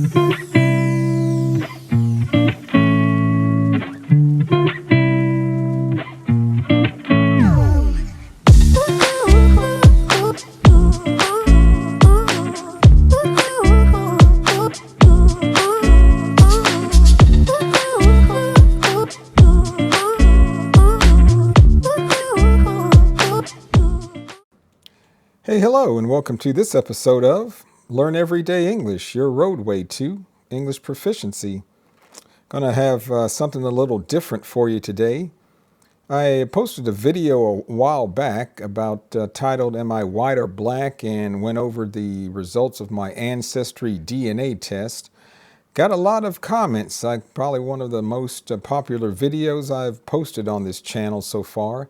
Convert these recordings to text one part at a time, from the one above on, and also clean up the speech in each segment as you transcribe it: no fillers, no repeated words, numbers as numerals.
Hey, hello, and welcome to this episode of Learn Everyday English, your roadway to English proficiency. Gonna have something a little different for you today. I posted a video a while back about titled Am I White or Black, and went over the results of my Ancestry DNA test. Got a lot of comments, probably one of the most popular videos I've posted on this channel so far.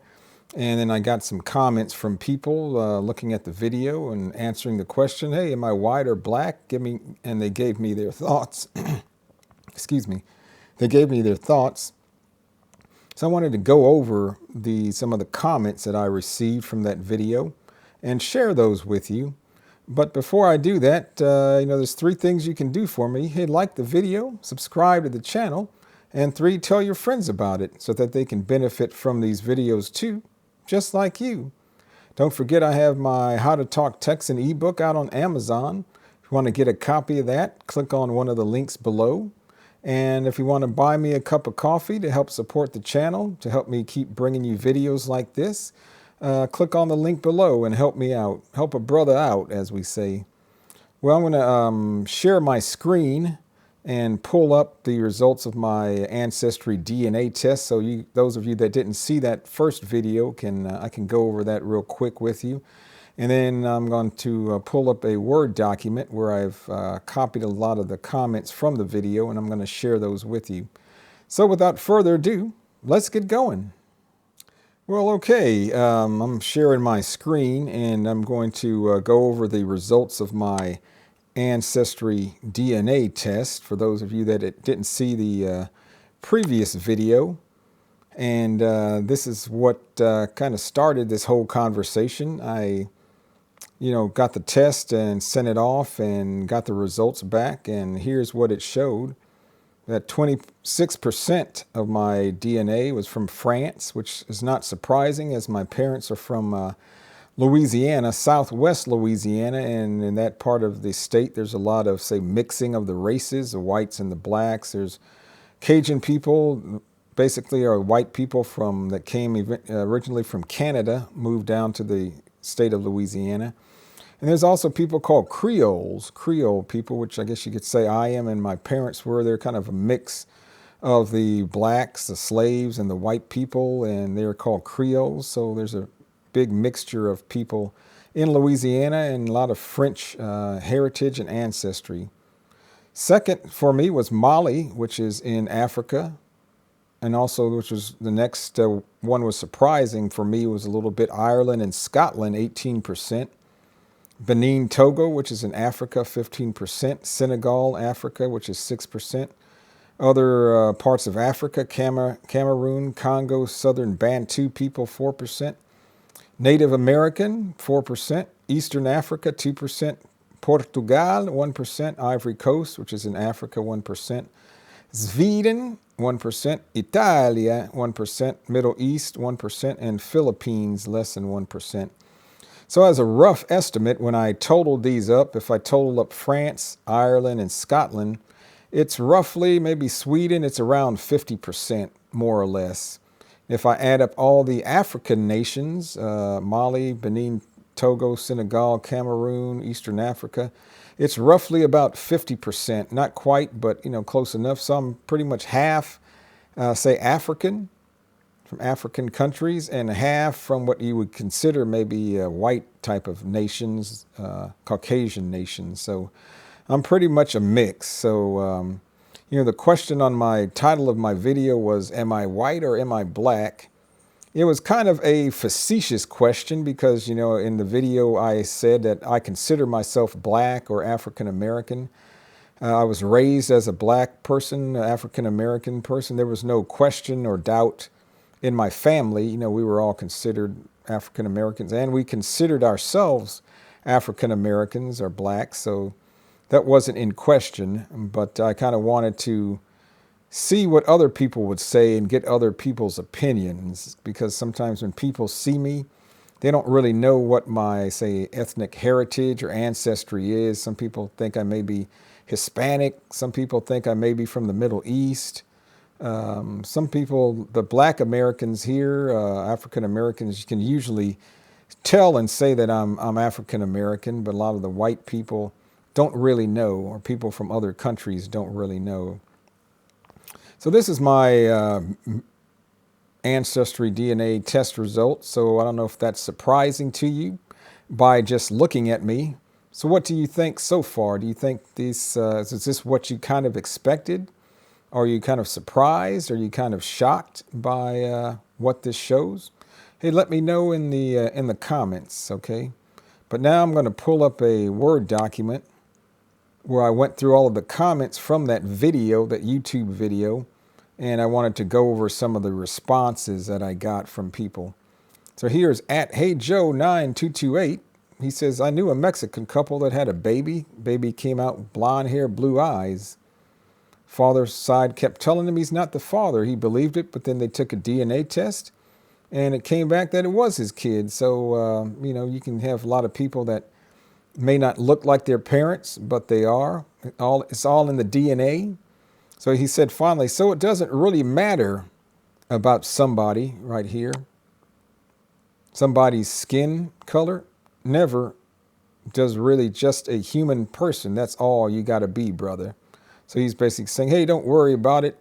And then I got some comments from people looking at the video and answering the question, hey, am I white or black? And they gave me their thoughts. Excuse me. They gave me their thoughts. So I wanted to go over some of the comments that I received from that video and share those with you. But before I do that, there's 3 things you can do for me. Hey, like the video, subscribe to the channel, and 3, tell your friends about it so that they can benefit from these videos too, just like you. Don't forget I have my How to Talk Texan ebook out on Amazon. If you want to get a copy of that, click on one of the links below. And if you want to buy me a cup of coffee to help support the channel, to help me keep bringing you videos like this, click on the link below and help me out. Help a brother out, as we say. Well, I'm going to share my screen and pull up the results of my Ancestry DNA test. So those of you that didn't see that first video, I can go over that real quick with you. And then I'm going to pull up a Word document where I've copied a lot of the comments from the video, and I'm going to share those with you. So without further ado, let's get going. Well, okay, I'm sharing my screen, and I'm going to go over the results of my Ancestry DNA test for those of you that didn't see the previous video. And this is what kind of started this whole conversation. I got the test and sent it off and got the results back, and here's what it showed. That 26% of my DNA was from France, which is not surprising as my parents are from Louisiana, southwest Louisiana, and in that part of the state there's a lot of, say, mixing of the races, the whites and the blacks. There's Cajun people, basically are white people that came originally from Canada, moved down to the state of Louisiana. And there's also people called Creoles, Creole people, which I guess you could say I am and my parents were. They're kind of a mix of the blacks, the slaves, and the white people, and they're called Creoles. So there's a big mixture of people in Louisiana and a lot of French heritage and ancestry. Second for me was Mali, which is in Africa. And also, which was the next one was surprising for me, was a little bit Ireland and Scotland, 18%. Benin, Togo, which is in Africa, 15%. Senegal, Africa, which is 6%. Other parts of Africa, Cameroon, Congo, Southern Bantu people, 4%. Native American, 4%. Eastern Africa, 2%. Portugal, 1%. Ivory Coast, which is in Africa, 1%. Sweden, 1%. Italia, 1%. Middle East, 1%. And Philippines, less than 1%. So as a rough estimate, when I totaled these up, if I total up France, Ireland, and Scotland, it's roughly, maybe Sweden, it's around 50%, more or less. If I add up all the African nations, Mali, Benin, Togo, Senegal, Cameroon, Eastern Africa, it's roughly about 50%. Not quite, but close enough. So I'm pretty much half, say, African, from African countries, and half from what you would consider maybe white type of nations, Caucasian nations. So I'm pretty much a mix. So, the question on my title of my video was, am I white or am I black? It was kind of a facetious question because, in the video I said that I consider myself black or African American. I was raised as a black person, African American person. There was no question or doubt in my family. We were all considered African Americans, and we considered ourselves African Americans or blacks. So that wasn't in question, but I kind of wanted to see what other people would say and get other people's opinions, because sometimes when people see me, they don't really know what my, say, ethnic heritage or ancestry is. Some people think I may be Hispanic. Some people think I may be from the Middle East. Some people, the black Americans here, African Americans, can usually tell and say that I'm African American, but a lot of the white people don't really know, or people from other countries don't really know. So this is my Ancestry DNA test results. So I don't know if that's surprising to you by just looking at me. So what do you think so far? Do you think is this what you kind of expected? Are you kind of surprised? Are you kind of shocked by what this shows? Hey, let me know in the comments, okay? But now I'm going to pull up a Word document where I went through all of the comments from that video, that YouTube video, and I wanted to go over some of the responses that I got from people. So here's at HeyJoe9228. He says, I knew a Mexican couple that had a baby. Baby came out blonde hair, blue eyes. Father's side kept telling him he's not the father. He believed it, but then they took a DNA test, and it came back that it was his kid. So, you can have a lot of people that may not look like their parents, but they are. It's all in the DNA. So he said finally, so it doesn't really matter about somebody right here, somebody's skin color. Never does really, just a human person. That's all you got to be, brother. So he's basically saying, hey, don't worry about it.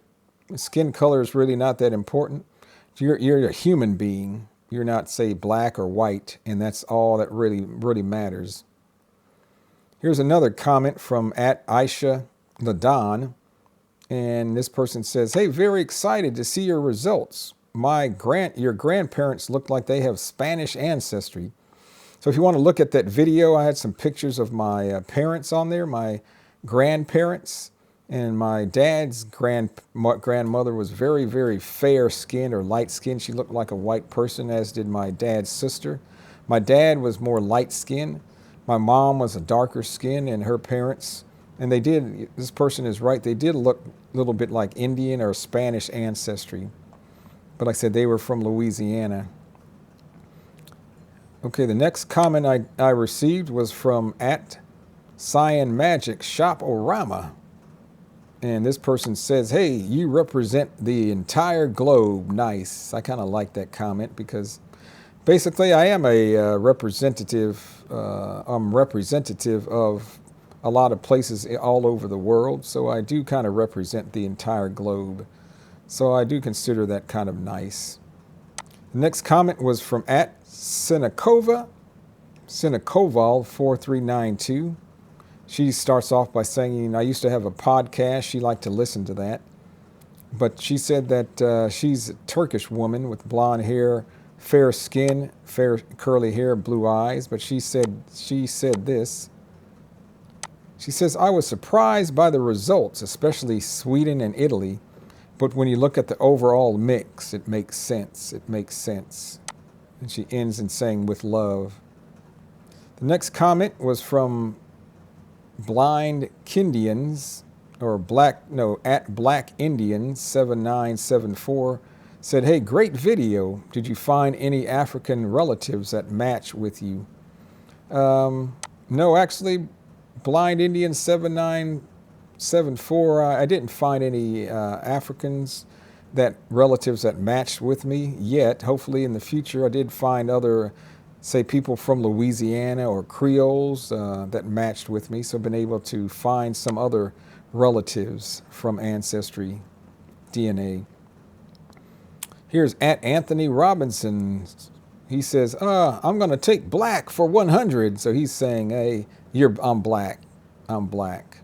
Skin color is really not that important. You're a human being. You're not, say, black or white, and that's all that really matters. Here's another comment from at Aisha Ladon. And this person says, hey, very excited to see your results. Your grandparents look like they have Spanish ancestry. So if you want to look at that video, I had some pictures of my parents on there, my grandparents. And my dad's grandmother was very, very fair skinned or light skinned. She looked like a white person, as did my dad's sister. My dad was more light skinned. My mom was a darker skin, and her parents, and this person is right, they did look a little bit like Indian or Spanish ancestry. But like I said, they were from Louisiana. Okay, the next comment I received was from at Cyan Magic Shop-O-Rama. And this person says, hey, you represent the entire globe. Nice. I kind of like that comment, because basically I am a representative. I'm representative of a lot of places all over the world. So I do kind of represent the entire globe. So I do consider that kind of nice. The next comment was from at Senekoval 4392. She starts off by saying, I used to have a podcast. She liked to listen to that. But she said that she's a Turkish woman with blonde hair, fair skin, fair curly hair, blue eyes. But she said this. She says, I was surprised by the results, especially Sweden and Italy. But when you look at the overall mix, it makes sense. It makes sense. And she ends in saying, with love. The next comment was from Blind Kindians, or at Black Indians 7974, said, hey, great video. Did you find any African relatives that match with you? No, actually, Blind Indian 7974, I didn't find any relatives that matched with me yet. Hopefully in the future I did find other, say, people from Louisiana or Creoles that matched with me. So I've been able to find some other relatives from Ancestry DNA. Here's at Anthony Robinson. He says, I'm going to take black for 100. So he's saying, hey, I'm black. I'm black.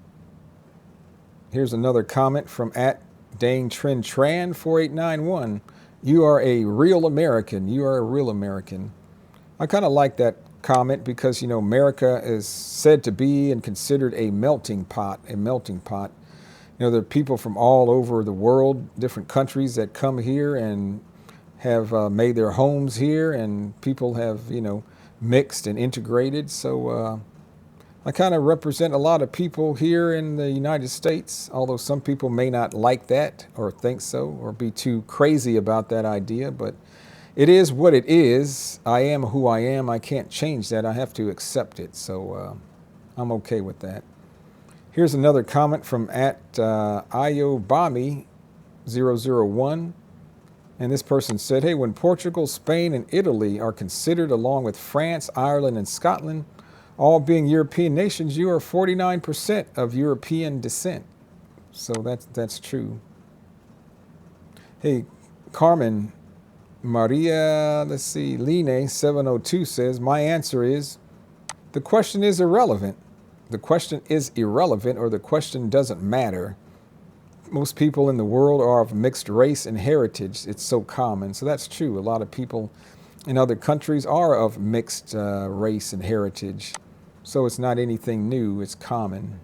Here's another comment from at Dane Trin Tran 4891. You are a real American. You are a real American. I kind of like that comment because, America is said to be and considered a melting pot, there are people from all over the world, different countries that come here and have made their homes here, and people have, mixed and integrated. So I kind of represent a lot of people here in the United States, although some people may not like that or think so or be too crazy about that idea, but it is what it is. I am who I am. I can't change that. I have to accept it. So I'm okay with that. Here's another comment from at Iobami001. And this person said, hey, when Portugal, Spain, and Italy are considered along with France, Ireland, and Scotland, all being European nations, you are 49% of European descent. So that's true. Hey, Carmen Maria, let's see, Line 702 says, my answer is, the question is irrelevant. The question is irrelevant, or the question doesn't matter. Most people in the world are of mixed race and heritage. It's so common. So that's true. A lot of people in other countries are of mixed race and heritage. So it's not anything new. It's common.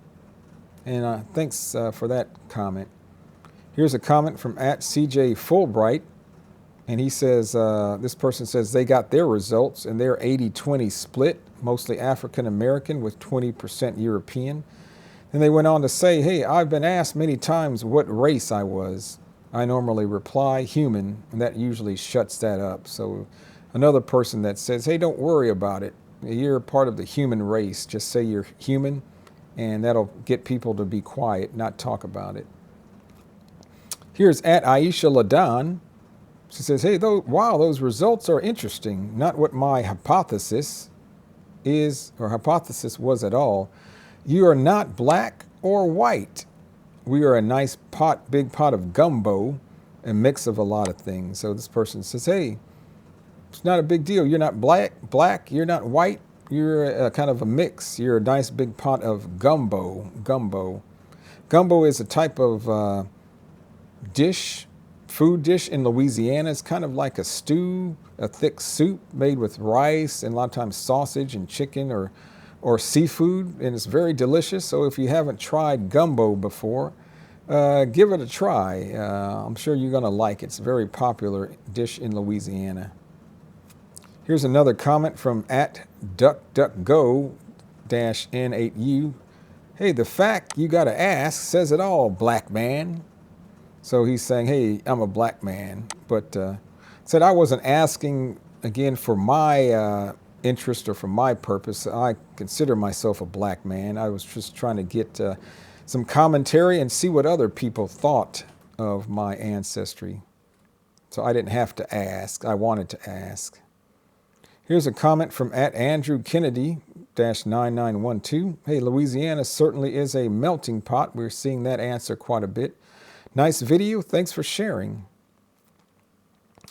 And thanks for that comment. Here's a comment from at CJ Fulbright. And he says, this person says they got their results and they're 80-20 split, mostly African American with 20% European. And they went on to say, hey, I've been asked many times what race I was. I normally reply human, and that usually shuts that up. So another person that says, hey, don't worry about it. You're part of the human race. Just say you're human, and that'll get people to be quiet, not talk about it. Here's at Aisha Ladan. She says, hey, wow, those results are interesting. Not what my hypothesis is, or hypothesis was at all. You are not black or white. We are a nice pot, big pot of gumbo, a mix of a lot of things. So this person says, hey, it's not a big deal. You're not black, you're not white. You're a kind of a mix. You're a nice big pot of gumbo. Gumbo is a type of food dish in Louisiana. It's kind of like a stew, a thick soup made with rice and a lot of times sausage and chicken or seafood, and it's very delicious. So if you haven't tried gumbo before, give it a try. I'm sure you're going to like it. It's a very popular dish in Louisiana. Here's another comment from at DuckDuckGo-N8U. Hey, the fact you got to ask says it all, black man. So he's saying, hey, I'm a black man, but said I wasn't asking, again, for my interest or for my purpose. I consider myself a black man. I was just trying to get some commentary and see what other people thought of my ancestry. So I didn't have to ask. I wanted to ask. Here's a comment from at Andrew Kennedy-9912. Hey, Louisiana certainly is a melting pot. We're seeing that answer quite a bit. Nice video. Thanks for sharing.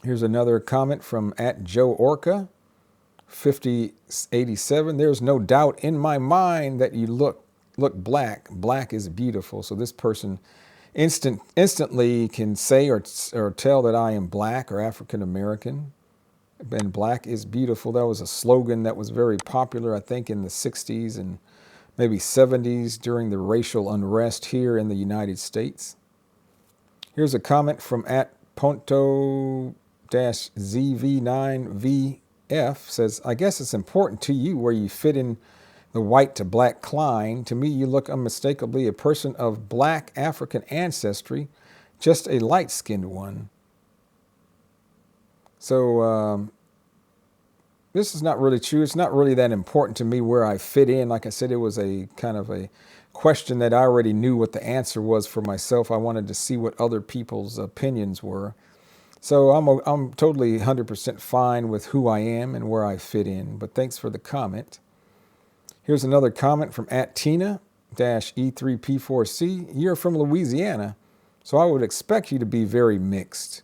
Here's another comment from at Joe Orca 5087. There's no doubt in my mind that you look black. Black is beautiful. So this person instantly can say or tell that I am black or African American. And black is beautiful. That was a slogan that was very popular, I think, in the 60s and maybe 70s during the racial unrest here in the United States. Here's a comment from at Ponto-ZV9VF. Says, I guess it's important to you where you fit in the white to black Klein. To me, you look unmistakably a person of black African ancestry, just a light-skinned one. So this is not really true. It's not really that important to me where I fit in. Like I said, it was a kind of a question that I already knew what the answer was for myself. I wanted to see what other people's opinions were. So I'm totally 100% fine with who I am and where I fit in. But thanks for the comment. Here's another comment from at Tina-E3P4C. You're from Louisiana, so I would expect you to be very mixed.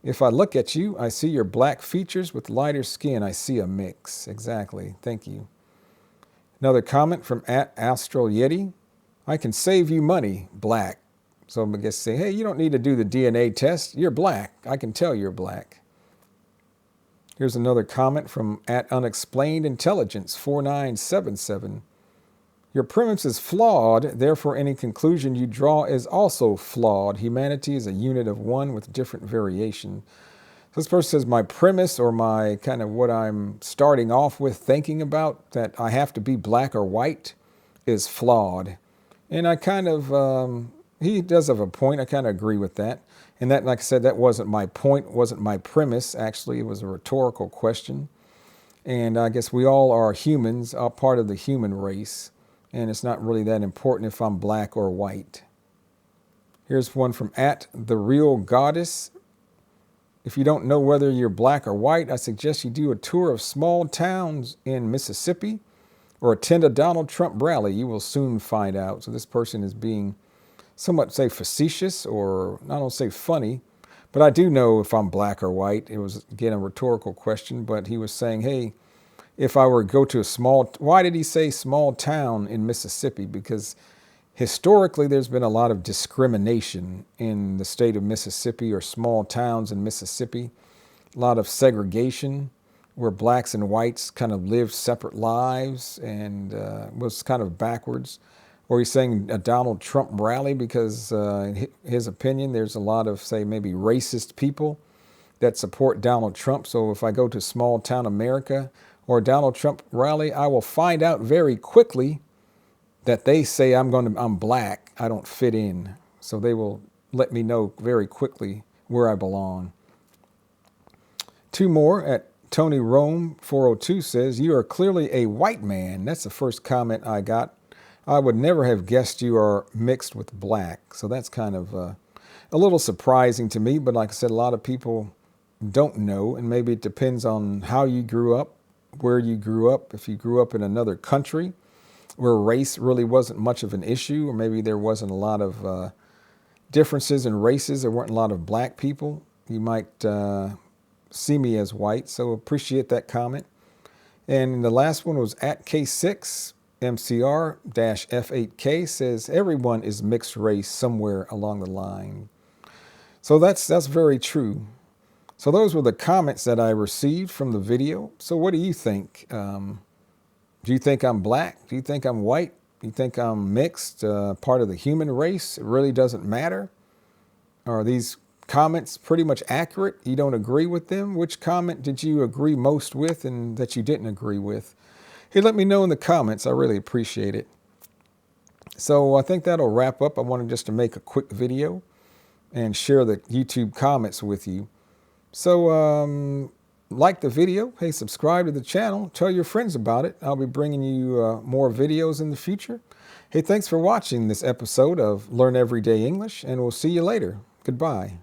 If I look at you, I see your black features with lighter skin. I see a mix. Exactly. Thank you. Another comment from at Astral Yeti. I can save you money, black. So I'm going to say, hey, you don't need to do the DNA test. You're black. I can tell you're black. Here's another comment from at Unexplained Intelligence 4977. Your premise is flawed, therefore any conclusion you draw is also flawed. Humanity is a unit of one with different variation. So this person says my premise, or my kind of what I'm starting off with thinking about, that I have to be black or white is flawed. And I kind of, he does have a point. I kind of agree with that. And that, like I said, that wasn't my point, wasn't my premise. Actually, it was a rhetorical question. And I guess we all are humans, are part of the human race. And it's not really that important if I'm black or white. Here's one from @TheRealGoddess. If you don't know whether you're black or white, I suggest you do a tour of small towns in Mississippi or attend a Donald Trump rally. You will soon find out. So this person is being somewhat, say, facetious, or I don't say funny, but I do know if I'm black or white. It was, again, a rhetorical question, but he was saying, hey, if I were to go to a small, why did he say small town in Mississippi? Because historically, there's been a lot of discrimination in the state of Mississippi, or small towns in Mississippi. A lot of segregation where blacks and whites kind of lived separate lives, and was kind of backwards. Or he's saying a Donald Trump rally because, in his opinion, there's a lot of, say, maybe racist people that support Donald Trump. So if I go to small town America or a Donald Trump rally, I will find out very quickly that they say I'm black, I don't fit in. So they will let me know very quickly where I belong. Two more Tony Rome 402 says, you are clearly a white man. That's the first comment I got. I would never have guessed you are mixed with black. So that's kind of a little surprising to me. But like I said, a lot of people don't know. And maybe it depends on how you grew up, where you grew up. If you grew up in another country where race really wasn't much of an issue, or maybe there wasn't a lot of differences in races, there weren't a lot of black people, you might see me as white. So appreciate that comment. And the last one was @K6 MCR-F8K says, everyone is mixed race somewhere along the line. So that's very true. So those were the comments that I received from the video. So what do you think? Do you think I'm black? Do you think I'm white? Do you think I'm mixed, part of the human race? It really doesn't matter. Are these comments pretty much accurate? You don't agree with them? Which comment did you agree most with and that you didn't agree with? Hey, let me know in the comments. I really appreciate it. So I think that'll wrap up. I wanted just to make a quick video and share the YouTube comments with you. So like the video. Hey, subscribe to the channel. Tell your friends about it. I'll be bringing you more videos in the future. Hey, thanks for watching this episode of Learn Everyday English, and we'll see you later. Goodbye.